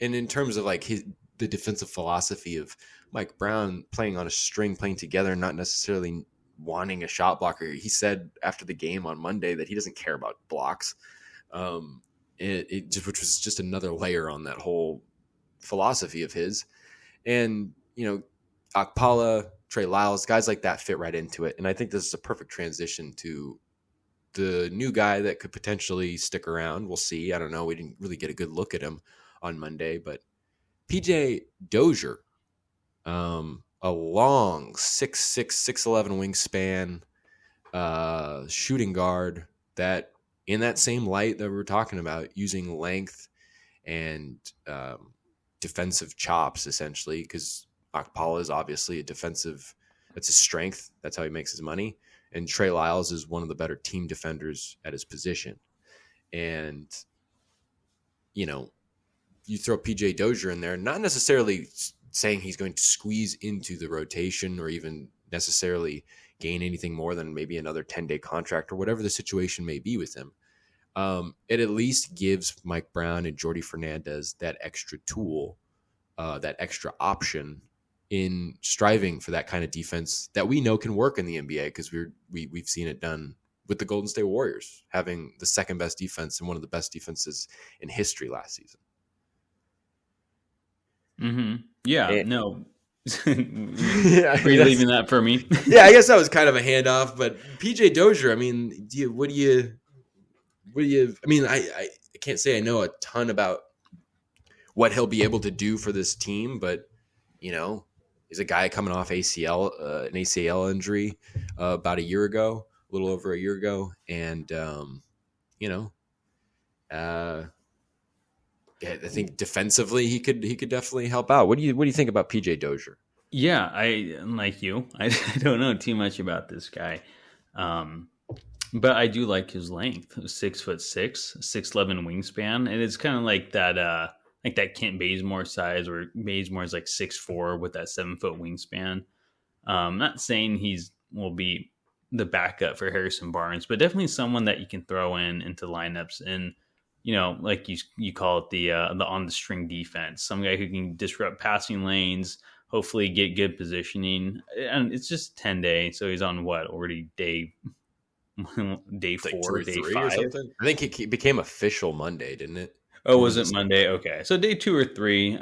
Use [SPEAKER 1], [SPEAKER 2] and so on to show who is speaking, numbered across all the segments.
[SPEAKER 1] and in terms of like the defensive philosophy of Mike Brown playing on a string, playing together, not necessarily wanting a shot blocker. He said after the game on Monday that he doesn't care about blocks. Which was just another layer on that whole philosophy of his. And, Akpala, Trey Lyles, guys like that fit right into it. And I think this is a perfect transition to the new guy that could potentially stick around. We'll see. I don't know. We didn't really get a good look at him on Monday, but PJ Dozier, a long 6'6", 6'11" wingspan, shooting guard that in that same light that we were talking about, using length and defensive chops, essentially, because Akpala is obviously that's his strength. That's how he makes his money. And Trey Lyles is one of the better team defenders at his position. And, you throw PJ Dozier in there, not necessarily saying he's going to squeeze into the rotation or even necessarily gain anything more than maybe another 10-day contract or whatever the situation may be with him. It at least gives Mike Brown and Jordi Fernandez that extra tool, that extra option in striving for that kind of defense that we know can work in the NBA, because we've seen it done with the Golden State Warriors having the second best defense and one of the best defenses in history last season.
[SPEAKER 2] Mm-hmm. Yeah,
[SPEAKER 1] And,
[SPEAKER 2] no. Are you leaving that for me?
[SPEAKER 1] Yeah, I guess that was kind of a handoff, but PJ Dozier, I mean, what do you, I mean, I can't say I know a ton about what he'll be able to do for this team, but, he's a guy coming off an ACL injury about a year ago, a little over a year ago. And, I think defensively he could definitely help out. What do you think about PJ Dozier?
[SPEAKER 2] Yeah, like you. I don't know too much about this guy. But I do like his length, 6'6", 6'11" wingspan, and it's kind of like that Kent Bazemore size, where Bazemore is like 6'4" with that 7-foot wingspan. Not saying will be the backup for Harrison Barnes, but definitely someone that you can throw into lineups and like you call it the on the string defense. Some guy who can disrupt passing lanes, hopefully get good positioning, and it's just 10 days, so he's on already day 4,
[SPEAKER 1] like
[SPEAKER 2] day
[SPEAKER 1] 5
[SPEAKER 2] or
[SPEAKER 1] something. I think it became official Monday, didn't it?
[SPEAKER 2] Oh, was it Monday? Okay, so day 2 or 3.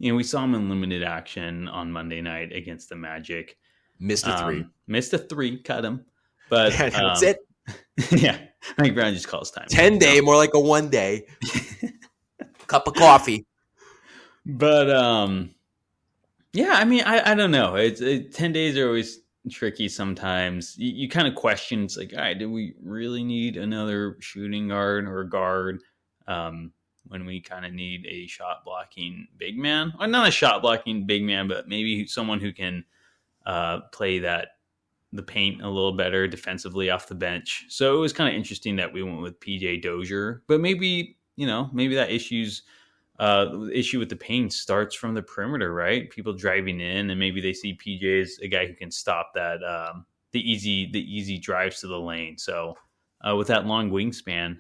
[SPEAKER 2] We saw him in limited action on Monday night against the Magic.
[SPEAKER 1] Missed a 3,
[SPEAKER 2] cut him, but
[SPEAKER 1] that's it.
[SPEAKER 2] Yeah, I think Brown just calls time.
[SPEAKER 1] 10 day, more like a 1 day. Cup of coffee.
[SPEAKER 2] But yeah, I mean, I don't know. 10 days are always tricky sometimes. You kind of question, it's like, all right, do we really need another shooting guard or guard when we kind of need a shot blocking big man? Or not a shot blocking big man, but maybe someone who can play the paint a little better defensively off the bench. So it was kind of interesting that we went with PJ Dozier, but maybe that issue with the paint starts from the perimeter, right? People driving in, and maybe they see PJ as a guy who can stop that the easy drives to the lane. So with that long wingspan,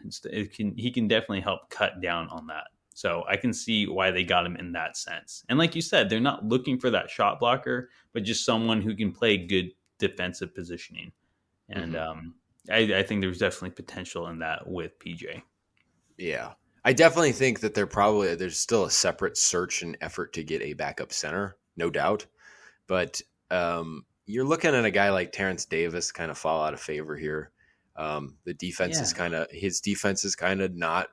[SPEAKER 2] he can definitely help cut down on that. So I can see why they got him in that sense. And like you said, they're not looking for that shot blocker, but just someone who can play good defensive positioning. And I think there's definitely potential in that with PJ.
[SPEAKER 1] Yeah. I definitely think that there's still a separate search and effort to get a backup center, no doubt. But you're looking at a guy like Terrence Davis kind of fall out of favor here. The defense his defense is kind of not,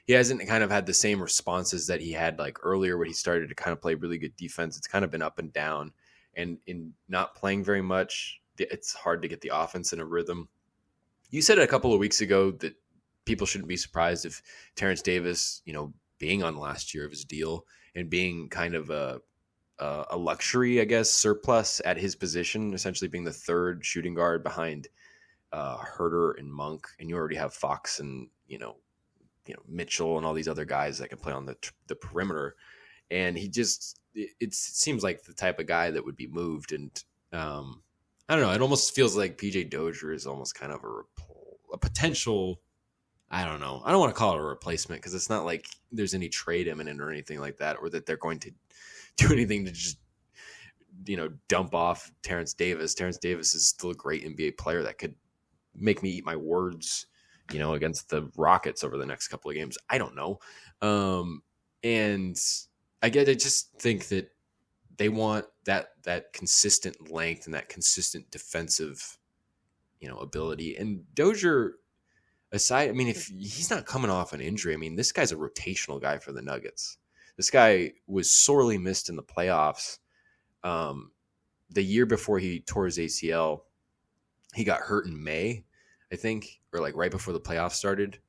[SPEAKER 1] he hasn't kind of had the same responses that he had like earlier when he started to kind of play really good defense. It's kind of been up and down, and in not playing very much, it's hard to get the offense in a rhythm. You said a couple of weeks ago that people shouldn't be surprised if Terrence Davis, being on last year of his deal and being kind of a luxury, I guess, surplus at his position, essentially being the third shooting guard behind Herter and Monk, and you already have Fox and Mitchell and all these other guys that can play on the perimeter, and it seems like the type of guy that would be moved, and I don't know, it almost feels like PJ Dozier is almost kind of a potential I don't know. I don't want to call it a replacement because it's not like there's any trade imminent or anything like that, or that they're going to do anything to just dump off Terrence Davis. Terrence Davis is still a great NBA player that could make me eat my words, against the Rockets over the next couple of games. I don't know. And I just think that they want that consistent length and that consistent defensive, ability. And Dozier, aside, I mean, if he's not coming off an injury, I mean, this guy's a rotational guy for the Nuggets. This guy was sorely missed in the playoffs. The year before he tore his ACL, he got hurt in May, I think, or like right before the playoffs started,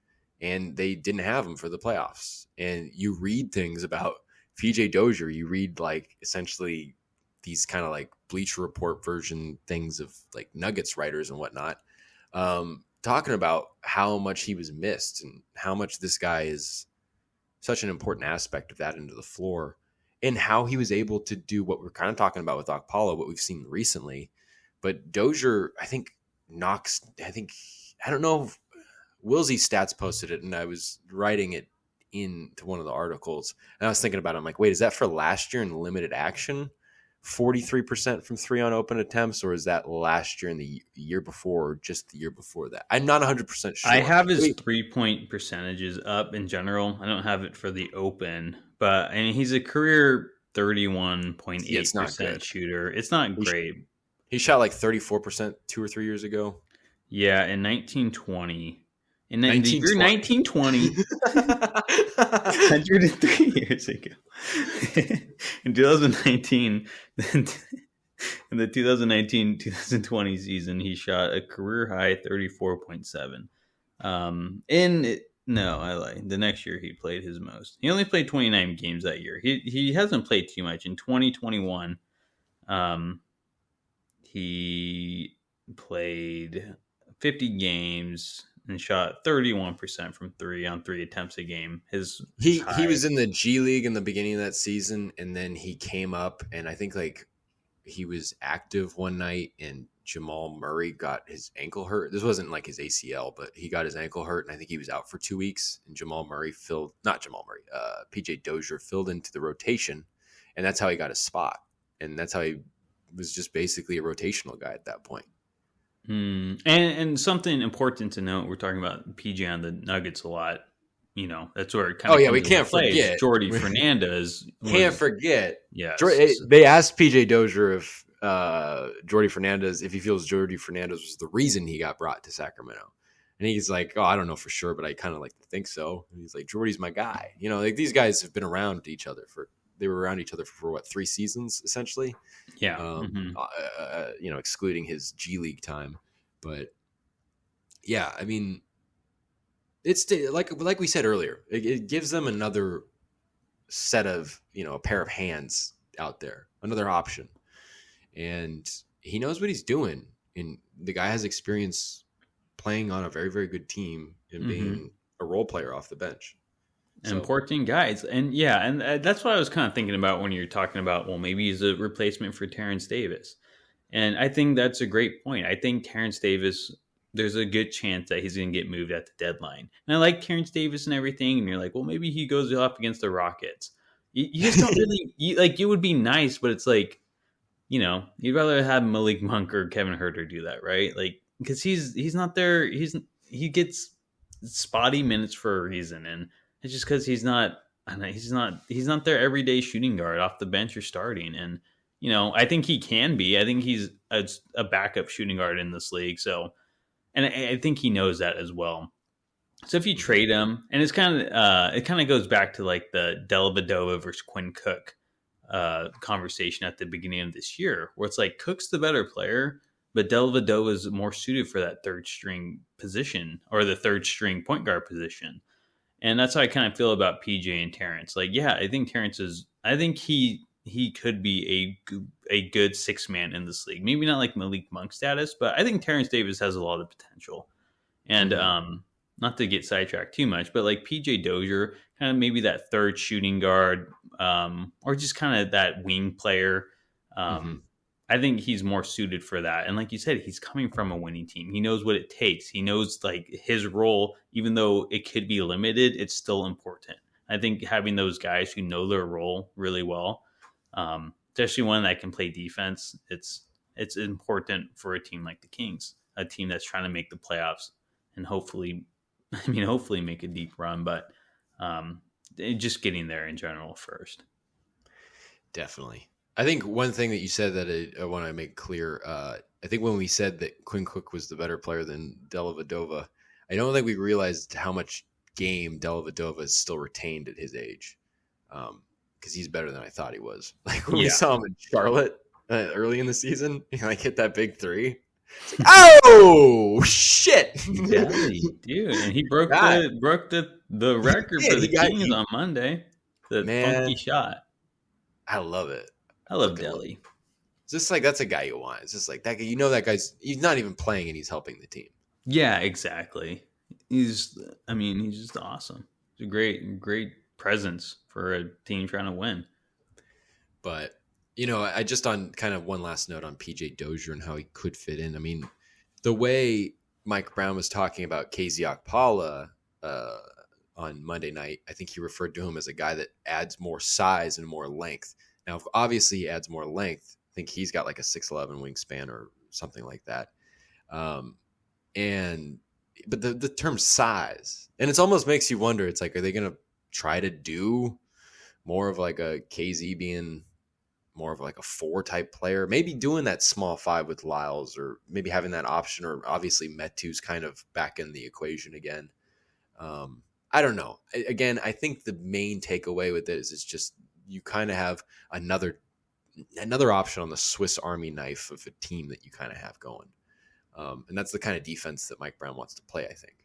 [SPEAKER 1] and they didn't have him for the playoffs. And you read things about PJ Dozier, you read like essentially these kind of like Bleacher Report version things of like Nuggets writers and whatnot, talking about how much he was missed and how much this guy is such an important aspect of that end of the floor, and how he was able to do what we're kind of talking about with Okpala, what we've seen recently. But Dozier, I think, I don't know if Willsey Stats posted it, and I was writing it into one of the articles, and I was thinking about it. I'm like, wait, is that for last year in limited action? 43% from 3 on open attempts, or is that last year and the year before, or just the year before that? I'm not 100% sure.
[SPEAKER 2] I have his 3-point percentages up in general. I don't have it for the open, but I mean, he's a career 31.8% shooter. It's not great.
[SPEAKER 1] He shot like 34% 2 or 3 years ago.
[SPEAKER 2] Yeah, in 1920. In the year 1920, 103 years ago. In 2019, in the 2019-2020 season, he shot a career high 34.7. No, I lie. The next year he played his most. He only played 29 games that year. He hasn't played too much. In 2021, he played 50 games and shot 31% from 3 on 3 attempts a game.
[SPEAKER 1] He was in the G League in the beginning of that season, and then he came up, and I think like he was active one night, and Jamal Murray got his ankle hurt. This wasn't like his ACL, but he got his ankle hurt, and I think he was out for 2 weeks. And PJ Dozier filled into the rotation, and that's how he got his spot. And that's how he was just basically a rotational guy at that point.
[SPEAKER 2] And something important to note, we're talking about PJ on the Nuggets a lot. That's where it kind of
[SPEAKER 1] we can't forget
[SPEAKER 2] Jordy Fernandez.
[SPEAKER 1] Can't forget.
[SPEAKER 2] Yeah.
[SPEAKER 1] They asked PJ Dozier if if he feels Jordy Fernandez was the reason he got brought to Sacramento. And he's like, oh, I don't know for sure, but I kind of like to think so. And he's like, Jordy's my guy. Like these guys have been around each other they were around each other for what, 3 seasons essentially?
[SPEAKER 2] Yeah.
[SPEAKER 1] Excluding his G League time. But yeah, I mean, it's like we said earlier, it gives them another set of, a pair of hands out there, another option. And he knows what he's doing. And the guy has experience playing on a very, very good team and being a role player off the bench.
[SPEAKER 2] Important guys. And yeah, and that's what I was kind of thinking about when you're talking about, well, maybe he's a replacement for Terrence Davis. And I think that's a great point. I think Terrence Davis, there's a good chance that he's going to get moved at the deadline. And I like Terrence Davis and everything. And you're like, well, maybe he goes up against the Rockets. You just don't really, it would be nice, but it's like, you'd rather have Malik Monk or Kevin Huerter do that, right? Like, because he's not there. He gets spotty minutes for a reason. And it's just because he's not their everyday shooting guard off the bench or starting. And, I think he can be. I think he's a backup shooting guard in this league. So, and I think he knows that as well. So if you trade him, and it kind of goes back to like the Dellavedova versus Quinn Cook conversation at the beginning of this year, where it's like Cook's the better player, but Dellavedova is more suited for that third string position or the third string point guard position. And that's how I kind of feel about PJ and Terrence. Like, yeah, I think he could be a good 6-man in this league. Maybe not like Malik Monk status, but I think Terrence Davis has a lot of potential. And not to get sidetracked too much, but like PJ Dozier, kind of maybe that third shooting guard, or just kind of that wing player. I think he's more suited for that. And like you said, he's coming from a winning team. He knows what it takes. He knows like his role, even though it could be limited, it's still important. I think having those guys who know their role really well, especially one that can play defense, it's important for a team like the Kings, a team that's trying to make the playoffs and hopefully, hopefully make a deep run, but just getting there in general first.
[SPEAKER 1] Definitely. I think one thing that you said that I want to make clear, I think when we said that Quinn Cook was the better player than Dellavedova, I don't think we realized how much game Dellavedova is still retained at his age, because he's better than I thought he was. Like when we
[SPEAKER 2] Yeah.
[SPEAKER 1] saw him in Charlotte early in the season, he like hit that big three. It's like, oh shit!
[SPEAKER 2] Deli, dude, and he broke
[SPEAKER 1] God,
[SPEAKER 2] the record for the Kings
[SPEAKER 1] he
[SPEAKER 2] on Monday. The funky
[SPEAKER 1] man,
[SPEAKER 2] shot.
[SPEAKER 1] I love it.
[SPEAKER 2] I love
[SPEAKER 1] Fucking love
[SPEAKER 2] Deli.
[SPEAKER 1] It's just like that's a guy you want. It's just like that guy. That guy's he's not even playing and he's helping the team.
[SPEAKER 2] Yeah, exactly. He's just awesome. He's a great presence for a team trying to win.
[SPEAKER 1] But I just on kind of one last note on PJ Dozier and how he could fit in. I mean, the way Mike Brown was talking about KZ Okpala on Monday night, I think he referred to him as a guy that adds more size and more length. Now, obviously, he adds more length. I think he's got like a 6'11" wingspan or something like that. But the term size, and it almost makes you wonder. It's like, are they going to try to do more of like a KZ being more of like a 4 type player, maybe doing that small 5 with Lyles, or maybe having that option, or obviously Metu's kind of back in the equation again. I don't know. Again, I think the main takeaway with this is just you kind of have another option on the Swiss Army knife of a team that you kind of have going. And that's the kind of defense that Mike Brown wants to play, I think.